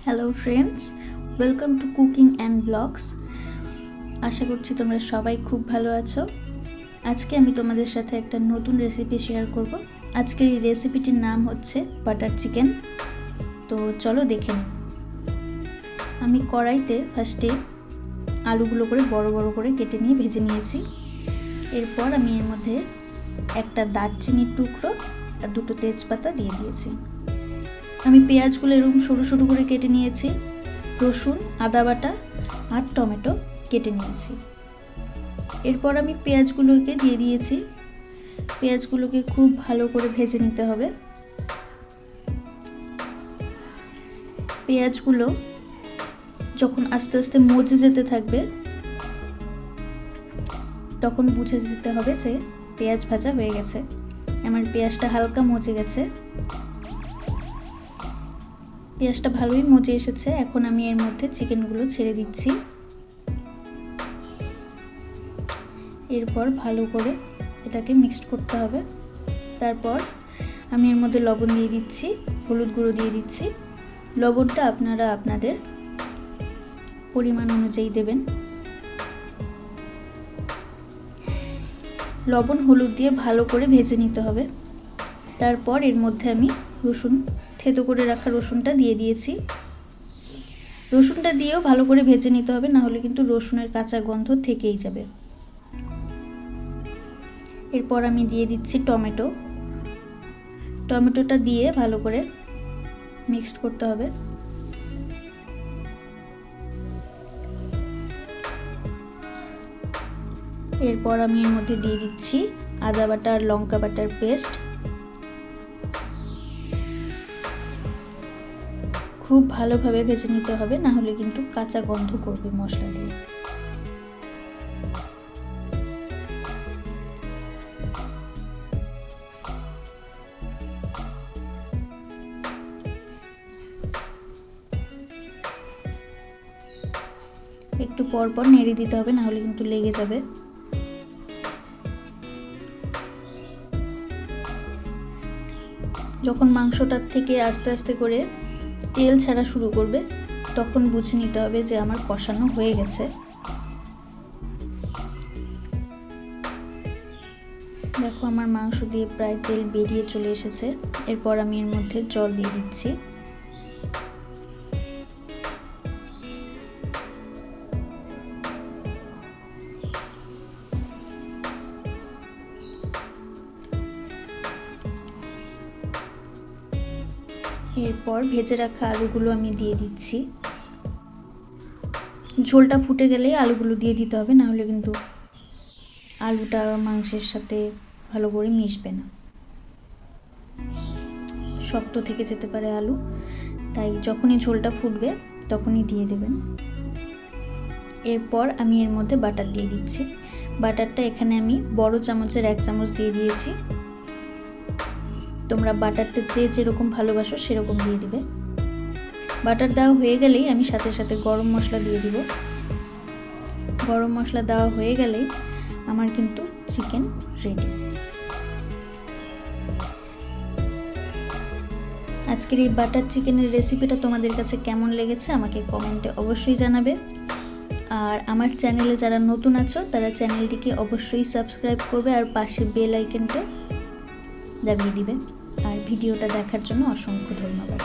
Hello friends, welcome to cooking and blogs. আশা করছি তোমরা সবাই খুব ভালো আছো। আজকে আমি তোমাদের সাথে একটা নতুন রেসিপি শেয়ার করব। আজকের এই রেসিপিটির নাম হচ্ছে বাটার চিকেন। তো চলো দেখে নিই। আমি কড়াইতে ফার্স্টে আলুগুলো করে বড় বড় করে কেটে নিয়ে ভেজে নিয়েছি। এরপর আমি এর মধ্যে একটা দারচিনির টুকরো আর দুটো তেজপাতা দিয়ে দিয়েছি। আমি পেঁয়াজগুলো এরকম সরু সরু করে কেটে নিয়েছি। রসুন, আদা বাটা আর টমেটো কেটে নিয়েছি। এরপর আমি পেঁয়াজগুলোকে দিয়ে দিয়েছি। পেঁয়াজগুলোকে খুব ভালো করে ভেজে নিতে হবে। পেঁয়াজগুলো যখন আস্তে আস্তে মজে যেতে থাকবে তখন বুঝে যেতে হবে যে পেঁয়াজ ভাজা হয়ে গেছে। আমার পেঁয়াজটা হালকা মজে গেছে। পেঁয়াজটা ভালোই মজে এসেছে। এখন আমি এর মধ্যে চিকেনগুলো ছেড়ে দিচ্ছি। এরপর ভালো করে এটাকে মিক্সড করতে হবে। তারপর আমি এর মধ্যে লবণ দিয়ে দিচ্ছি, হলুদ গুঁড়ো দিয়ে দিচ্ছি। লবণটা আপনারা আপনাদের পরিমাণ অনুযায়ী দেবেন। লবণ হলুদ দিয়ে ভালো করে ভেজে নিতে হবে। তারপর এর মধ্যে আমি রসুন, থেতো করে রাখা রসুনটা দিয়ে দিয়েছি। রসুনটা দিয়েও ভালো করে ভেজে নিতে হবে, না হলে কিন্তু রসুনের কাঁচা গন্ধ থেকেই যাবে। এরপর আমি দিয়ে দিচ্ছি টমেটো। টমেটোটা দিয়ে ভালো করে মিক্সড করতে হবে। এরপর আমি এর মধ্যে দিয়ে দিচ্ছি আদা বাটা আর লঙ্কা বাটার পেস্ট। খুব ভালোভাবে ভেজে নিতে হবে, না হলে কিন্তু কাঁচা গন্ধ করবে মশলা দিয়ে। একটু পর পর নেড়ে দিতে হবে, না হলে কিন্তু লেগে যাবে। যখন মাংসটার থেকে আস্তে আস্তে করে তেল ছাড়া শুরু করবে তখন বুঝে নিতে হবে যে আমার কষানো হয়ে গেছে। দেখো আমার মাংস দিয়ে প্রায় তেল বেরিয়ে চলে এসেছে। এরপর আমি এর মধ্যে জল দিয়ে দিচ্ছি। এরপর ভেজে রাখা আলুগুলো আমি দিয়ে দিচ্ছি। ঝোলটা ফুটে গেলেই আলুগুলো দিয়ে দিতে হবে, না হলে কিন্তু আলুটা মাংসের সাথে ভালো করে মিশবে না, শক্ত থেকে যেতে পারে আলু। তাই যখনই ঝোলটা ফুটবে তখনই দিয়ে দেবেন। এরপর আমি এর মধ্যে বাটার দিয়ে দিচ্ছি। বাটারটা এখানে আমি বড় চামচের 1 চামচ দিয়ে দিয়েছি। তোমরা বাটারটা যে যেরকম ভালোবাসো সেরকম দিয়ে দিবে। বাটার দেওয়া হয়ে গেলেই আমি সাথে সাথে গরম মশলা দিয়ে দিব। গরম মশলা দেওয়া হয়ে গেলেই আমার কিন্তু চিকেন রেডি। আজকের এই বাটার চিকেনের রেসিপিটা তোমাদের কাছে কেমন লেগেছে আমাকে কমেন্টে অবশ্যই জানাবে। আর আমার চ্যানেলে যারা নতুন আছো তারা চ্যানেলটিকে অবশ্যই সাবস্ক্রাইব করবে আর পাশে বেল আইকনটা দাবিয়ে দিবে। আর ভিডিওটা দেখার জন্য অসংখ্য ধন্যবাদ।